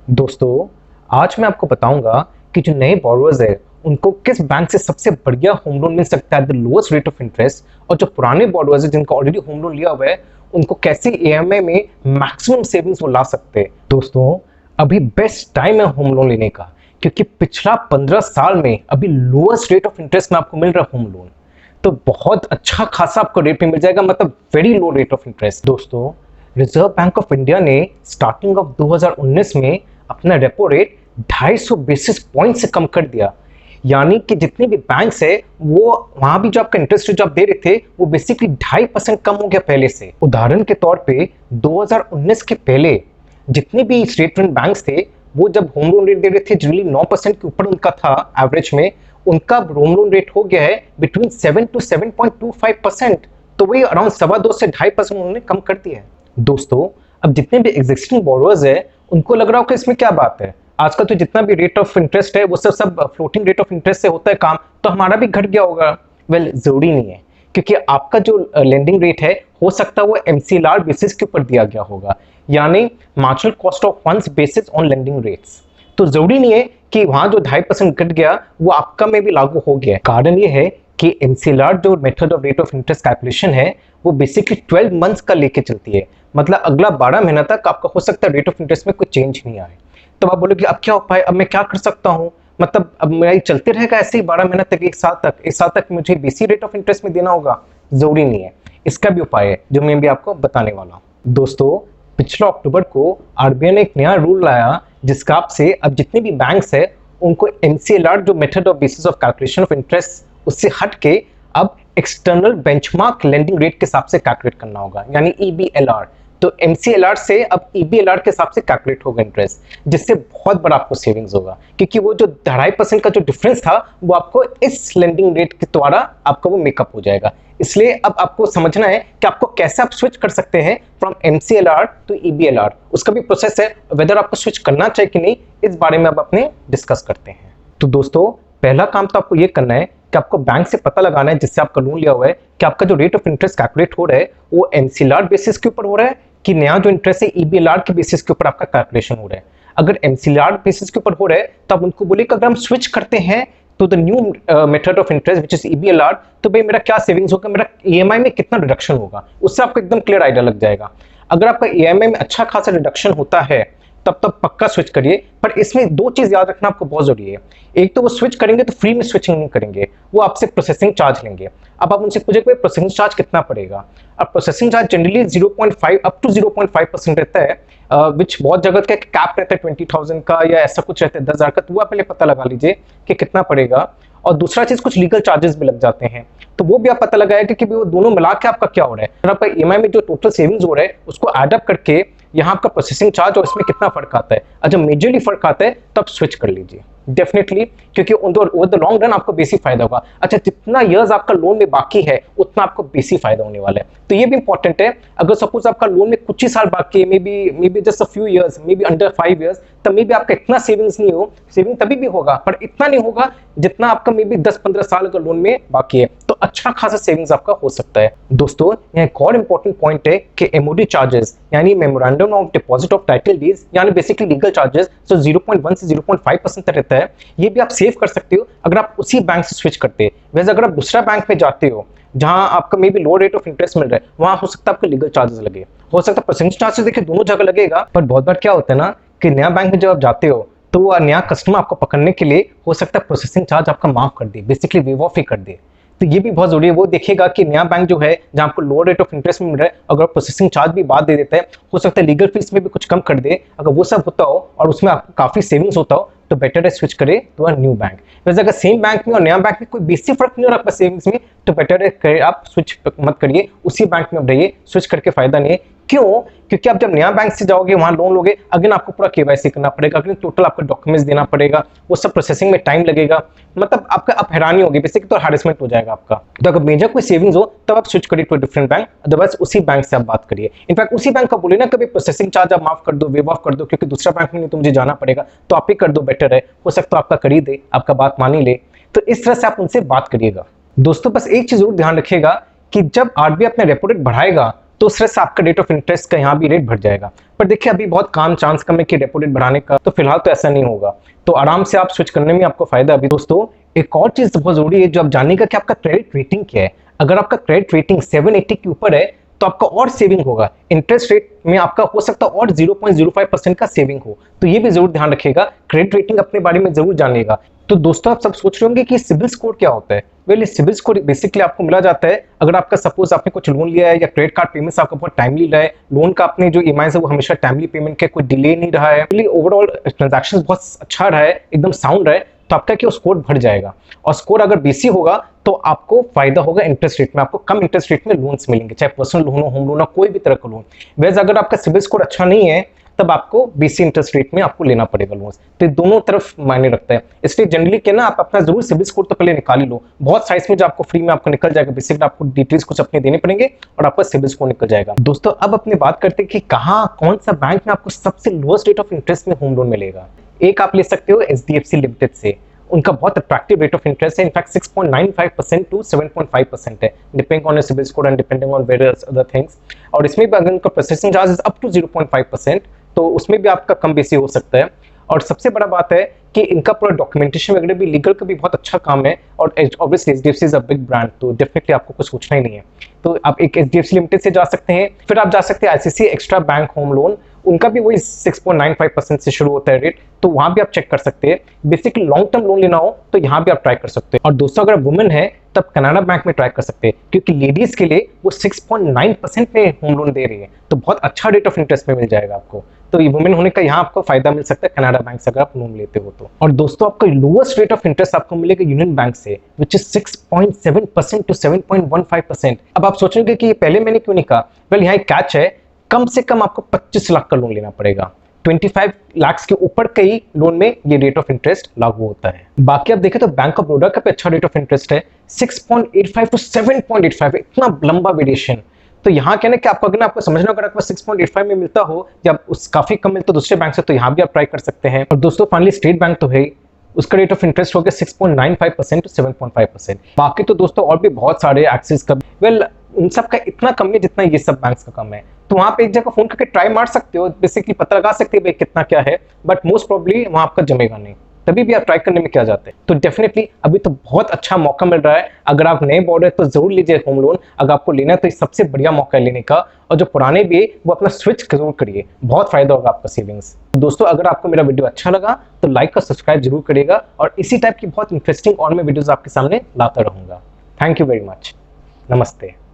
दोस्तों, आज मैं आपको बताऊंगा कि जो नए बोरोवर्स है उनको किस बैंक से सबसे बढ़िया होम लोन मिल सकता है at the lowest rate of interest, और जो पुराने बोरोवर्स है जिनको ऑलरेडी होम लोन लिया हुआ है उनको कैसे ईएमआई में मैक्सिमम सेविंग्स वो ला सकते हैं। दोस्तों, अभी बेस्ट टाइम है होम लोन लेने का, क्योंकि पिछला 15 साल में अभी लोएस्ट रेट ऑफ इंटरेस्ट में आपको मिल रहा है होम लोन। तो बहुत अच्छा खासा आपको रेट पे मिल जाएगा, मतलब very low rate of interest. दोस्तों, रिजर्व बैंक ऑफ इंडिया ने स्टार्टिंग ऑफ 2019 में अपना रेपो रेट 250 बेसिस पॉइंट से कम कर दिया। यानी कि जितने भी बैंक्स है वो वहां भी जो आपका इंटरेस्ट रेट जो आप दे रहे थे वो बेसिकली 2.5% कम हो गया पहले से। उदाहरण के तौर पे 2019 के पहले जितने भी स्टेट रन बैंक्स थे वो जब होम लोन रेट दे रहे थे जनरली 9% के ऊपर उनका था एवरेज में, उनका होम लोन रेट हो गया है बिटवीन 7 to 7.25%। तो वही अराउंड 2.25 से 2.5% उन्होंने कम कर दिया है। दोस्तों, अब जितने भी एग्जिस्टिंग बोरोवर्स है उनको लग रहा होगा इसमें क्या बात है, आजकल तो जितना भी रेट ऑफ इंटरेस्ट है वो सब फ्लोटिंग रेट ऑफ इंटरेस्ट से होता है काम, तो हमारा भी घट गया होगा। वेल, जरूरी नहीं है, क्योंकि आपका जो लेंडिंग रेट है हो सकता है वो एमसीएलआर बेसिस के ऊपर दिया गया होगा, यानी marginal cost of funds basis on lending rates. तो जरूरी नहीं है कि वहां जो 2.5% घट गया वो आपका में भी लागू हो गया। कारण ये है कि एमसीएलआर जो method of rate of interest calculation है वो बेसिकली 12 मंथ्स का लेके चलती है, मतलब अगला 12 महीना तक आपका हो सकता है रेट ऑफ इंटरेस्ट में कोई चेंज नहीं आए। तो आप बोलोगे अब क्या उपाय, अब मैं क्या कर सकता हूँ, मतलब अब मेरा चलते रहेगा ऐसे ही 12 महीना तक, एक साल तक मुझे बीसी रेट ऑफ इंटरेस्ट में देना होगा? जरूरी नहीं है, इसका भी उपाय है जो मैं भी आपको बताने वाला हूँ। दोस्तों, पिछले अक्टूबर को आरबीआई ने एक नया रूल लाया जिसका आपसे अब जितने भी बैंक्स है उनको एमसीएलआर जो method of basis of calculation of interest उससे हट के अब एक्सटर्नल बेंचमार्क लेंडिंग रेट के हिसाब से कैलकुलेट करना होगा, यानी ईबीएलआर। तो एमसीएलआर से अब ईबीएलआर के हिसाब से कैलकुलेट होगा इंटरेस्ट, जिससे बहुत बड़ा आपको सेविंग्स होगा, क्योंकि वो जो 2.5% का जो डिफरेंस था वो आपको इस लेंडिंग रेट के द्वारा आपका वो मेकअप हो जाएगा। इसलिए अब आपको समझना है कि आपको कैसे आप स्विच कर सकते हैं फ्रॉम एमसीएलआर टू ईबीएलआर। उसका भी प्रोसेस है, वेदर आपको स्विच करना चाहिए कि नहीं इस बारे में अब अपने डिस्कस करते हैं। तो दोस्तों, पहला काम तो आपको ये करना है कि आपको बैंक से पता लगाना है जिससे आपका लोन लिया हुआ है कि आपका जो रेट ऑफ इंटरेस्ट कैलकुलेट हो रहा है वो एमसीएलआर बेसिस के ऊपर हो रहा है कि नया जो इंटरेस्ट है ईबीएलआर के बेसिस के ऊपर आपका कैलकुलेशन हो रहा है। अगर एमसीएलआर बेसिस के ऊपर हो रहा है तो आप उनको बोले कि अगर हम स्विच करते हैं तो the new method of interest which is EBLR, तो भाई मेरा क्या सेविंग्स होगा, मेरा ईएमआई में कितना रिडक्शन होगा, उससे आपको एकदम क्लियर आइडिया लग जाएगा। अगर आपका ईएमआई में अच्छा खासा रिडक्शन होता है तब पक्का स्विच करिए। पर इसमें दो चीज याद रखना आपको बहुत जरूरी है। एक तो वो स्विच करेंगे तो फ्री में स्विचिंग नहीं करेंगे, वो आपसे प्रोसेसिंग चार्ज लेंगे। अब आप उनसे पूछे प्रोसेसिंग चार्ज कितना पड़ेगा। अब processing charge generally 0.5 up to 0.5% रहता है, विच बहुत जगह का कैप रहता है 20,000 का या ऐसा कुछ रहता है 10,000 का, तो वो आप पहले पता लगा लीजिए कि कितना पड़ेगा। और दूसरा चीज कुछ लीगल चार्जेस भी लग जाते हैं, तो वो भी आप पता लगाएगा कि वो दोनों मिला के आपका क्या हो रहा है। अगर आपका ईएमआई में जो टोटल सेविंग्स हो रहा है उसको एडअप करके यहाँ आपका प्रोसेसिंग चार्ज और इसमें कितना फर्क आता है, अगर मेजरली फर्क आता है तब स्विच कर लीजिए डेफिनेटली, क्योंकि ओवर द लॉन्ग रन आपको बेसी फायदा होगा। अच्छा, जितना इयर्स आपका लोन में बाकी है उतना आपको बेसी फायदा होने वाला है, तो ये भी इंपॉर्टेंट है। अगर सपोज आपका लोन में कुछ ही साल बाकी है, may be just a few years, may be under 5 years, तब मे बी आपका इतना सेविंग्स नहीं हो, सेविंग तभी भी होगा पर इतना नहीं होगा जितना आपका मे बी 10-15 साल का लोन में बाकी है, तो अच्छा खासा सेविंग्स आपका हो सकता है। दोस्तों, यहाँ एक और इंपॉर्टेंट पॉइंट है कि एमओडी चार्जेस यानी memorandum of deposit of title deeds यानी बेसिकली लीगल चार्जेस जो 0.1 से 0.5% तक रहता है, ये भी आप सेव कर सकते हो अगर आप उसी बैंक से स्विच करते हैं। वैसे अगर आप दूसरा बैंक में जाते हो जहां आपका maybe low rate of interest मिल रहा है, वहां हो सकता है आपको लीगल चार्जेस लगे, हो सकता है प्रोसेसिंग चार्जेस देखिए दोनों जगह लगेगा। पर बहुत बार क्या होता है ना कि नया बैंक में जब आप जाते हो तो वो नया कस्टमर आपको पकड़ने के लिए हो सकता है प्रोसेसिंग चार्ज आपका माफ कर दे, बेसिकली वेव ऑफ ही कर दे। तो ये भी बहुत जरूरी है, वो देखिएगा कि नया बैंक जो है जहां आपको लोअर रेट ऑफ इंटरेस्ट में मिल रहा है, अगर प्रोसेसिंग चार्ज भी बाद दे देता है, हो सकता है लीगल फीस में भी कुछ कम कर दे। अगर वो सब होता हो और उसमें आपको काफी सेविंग्स होता हो तो बेटर है स्विच करे तो न्यू बैंक। वैसे अगर सेम बैंक में और नया बैंक में कोई बेसी फर्क नहीं हो रहा आपका सेविंग्स में, तो बेटर है आप स्विच मत करिए, उसी बैंक में रहिए, स्विच करके फायदा नहीं है। क्यों? क्योंकि आप जब नया बैंक से जाओगे वहां लोन लोगे, अगेन आपको पूरा केवाईसी करना पड़ेगा, अगेन टोटल आपको डॉक्यूमेंट्स देना पड़ेगा, वो सब प्रोसेसिंग में टाइम लगेगा, मतलब आपका अब हैरानी होगी, बेसिकली तो हैरेसमेंट हो जाएगा आपका। तो अगर मेजर कोई सेविंग्स हो तब आप स्विच करिए टू डिफरेंट बैंक, अदरवाइज उसी बैंक से आप बात करिए। इनफैक्ट उसी बैंक का बोले ना कभी प्रोसेसिंग चार्ज आप माफ कर दो, वेव ऑफ कर दो, क्योंकि दूसरा बैंक में नहीं तो मुझे जाना पड़ेगा, तो आप ही कर दो, बेटर है, हो सकता है आपका कर ही दे, आपका बात मान ही ले। तो इस तरह से आप उनसे बात करिएगा। दोस्तों, बस एक चीज जरूर ध्यान रखिएगा कि जब आरबीआई अपने रेपो रेट बढ़ाएगा तो उस तरह से आपका रेट ऑफ इंटरेस्ट का यहाँ भी रेट बढ़ जाएगा। पर देखिए अभी बहुत काम चांस कम है कि रेपो रेट बढ़ाने का, तो फिलहाल तो ऐसा नहीं होगा, तो आराम से आप स्विच करने में आपको फायदा। अभी दोस्तों एक और चीज बहुत जरूरी है जो आप जानने का कि आपका क्रेडिट रेटिंग क्या है। अगर आपका क्रेडिट रेटिंग 780 के ऊपर है तो आपका और सेविंग होगा, इंटरेस्ट रेट में आपका हो सकता है और 0.05% का सेविंग हो, तो ये भी जरूर ध्यान रखिएगा। क्रेडिट रेटिंग अपने बारे में जरूर जानिएगा। तो दोस्तों आप सब सोच रहे होंगे कि सिबिल स्कोर क्या होता है। वेल इस सिबिल स्कोर बेसिकली आपको मिला जाता है अगर आपका सपोज आपने कुछ लोन लिया है या क्रेडिट कार्ड पेमेंट्स आपका बहुत टाइमली रहा है, लोन का अपने जो ईएमआई है वो हमेशा टाइमली पेमेंट के, कोई डिले नहीं रहा है, ओवरऑल ट्रांजैक्शन बहुत अच्छा रहा है, एकदम साउंड रहा है, तो आपका क्या स्कोर बढ़ जाएगा। और स्कोर अगर बीसी होगा तो आपको फायदा होगा इंटरेस्ट रेट में, आपको कम इंटरेस्ट रेट में लोन्स मिलेंगे, चाहे पर्सनल लोन हो, होम लोन हो, कोई भी तरह का लोन। वैसे अगर आपका सिबिल स्कोर अच्छा नहीं है तब आपको बीसी इंटरेस्ट रेट में आपको लेना पड़ेगा लोन। तो दोनों तरफ मायने रखता है, इसलिए जनरली क्या ना आप अपना जरूर सिबिल स्कोर तो पहले निकाल ही लो। बहुत साइज में जो आपको फ्री में आपको निकल जाएगा, बेसिकली आपको डिटेल्स कुछ अपने देने पड़ेंगे और आपका सिबिल स्कोर निकल जाएगा। दोस्तों अब अपनी बात करते हैं कि कहाँ कौन सा बैंक में आपको सबसे लोएस्ट रेट ऑफ इंटरेस्ट में होम लोन मिलेगा। एक आप ले सकते हो एचडीएफसी लिमिटेड से, उनका बहुत अट्रैक्टिव रेट ऑफ इंटरेस्ट है, इनफैक्ट 6.95% टू 7.5% है, depending on CIBIL score and depending on various other things. और इसमें भी अगर उनका प्रोसेसिंग चार्ज अप टू 0.5%, तो उसमें भी आपका कम बेसी हो सकता है। और सबसे बड़ा बात है कि इनका पूरा डॉक्यूमेंटेशन वगैरह भी, लीगल का भी बहुत अच्छा काम है। और obviously HDFC is a big brand, तो डेफिनेटली आपको कुछ सोचना ही नहीं है। तो आप एक एचडीएफसी लिमिटेड से जा सकते हैं, फिर आप जा सकते हैं ICICI extra bank home loan, उनका भी वही 6.95% से शुरू होता है रेट, तो वहां भी आप चेक कर सकते हैं। बेसिकली लॉन्ग टर्म लोन लेना हो तो यहाँ भी आप ट्राई कर सकते हैं। और दोस्तों अगर वुमेन है तब कनाडा बैंक में ट्राई कर सकते हैं, क्योंकि लेडीज के लिए वो 6.9% में होम लोन दे रही है, तो बहुत अच्छा रेट ऑफ इंटरेस्ट में मिल जाएगा आपको। तो ये वुमेन होने का यहाँ आपको फायदा मिल सकता है कनाडा बैंक से अगर आप लोन लेते हो तो। और दोस्तों आपका लोएस्ट रेट ऑफ इंटरेस्ट आपको मिलेगा यूनियन बैंक से, विच इज 6.7% टू 7.15%। अब आप सोचेंगे कि पहले मैंने क्यों नहीं कहा। वेल यहाँ एक कैच है, कम से कम आपको 25 लाख का लोन लेना पड़ेगा, 25 लाख के ऊपर के ही लोन में ये रेट ऑफ इंटरेस्ट लागू होता है। बाकी आप देखें तो बैंक ऑफ बड़ौदा का भी अच्छा रेट ऑफ इंटरेस्ट है, 6.85 टू 7.85, इतना लंबा वेरिएशन। तो यहाँ कहना कि आपको अगर आपको समझना अगर आपको 6.85 में मिलता हो या उस काफी कम मिलता हो दूसरे बैंक से, तो यहाँ भी आप ट्राई कर सकते हैं। और दोस्तों फाइनली स्टेट बैंक तो है, उसका रेट ऑफ इंटरेस्ट हो गया 6.95% टू 7.5%। बाकी तो दोस्तों और भी बहुत सारे एक्सिस का, वेल उन सब का इतना कम है जितना ये सब बैंक्स का कम है, तो वहां पे एक जगह फोन करके ट्राई मार सकते हो, बेसिकली पता लगा सकते हो कितना क्या है, बट मोस्ट प्रोबेबली वहां आपका जमेगा नहीं, तभी भी आप ट्राई करने में क्या जाते हैं। तो डेफिनेटली अभी तो बहुत अच्छा मौका मिल रहा है, अगर आप नए बॉर्डर तो जरूर लीजिए होम लोन, अगर आपको लेना है तो सबसे बढ़िया मौका है लेने का। और जो पुराने भी है वो अपना स्विच जरूर करिए, बहुत फायदा होगा आपका सेविंग्स। दोस्तों अगर आपको मेरा वीडियो अच्छा लगा तो लाइक और सब्सक्राइब जरूर करिएगा, और इसी टाइप की बहुत इंटरेस्टिंग और मैं वीडियोज आपके सामने लाता रहूंगा। थैंक यू वेरी मच, नमस्ते।